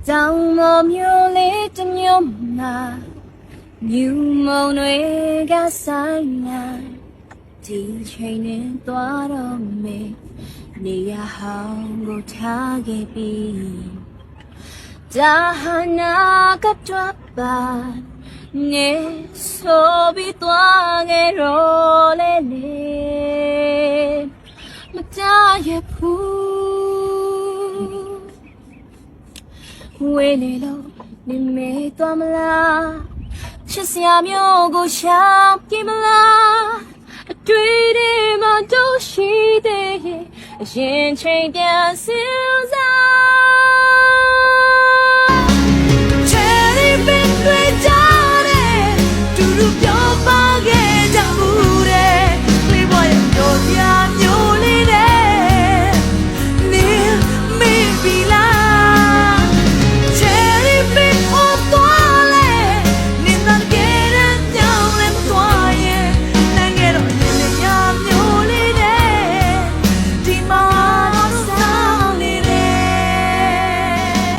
တောင်မော်မျိုးလေးတစ်မျိုးမှာမြူမုံတွေကဆိုင်ညာဒီချိန်နဲ့သွားတော့မေနေရဟောင်းကိုထားခဲ့ပြီးဒါဟာနာကတော့ပါနေဆိုပြီးသွားခဲ့တော့လေမတားရဘူးဝေးနေလို့နေမေးသွားမလားချစ်စရာမျိုးကိုရှာပြမလားအတွေ့အကြုံမှတော့ရှိသေးရဲ့အရင်ချိန်ပြန်စဉ်းစား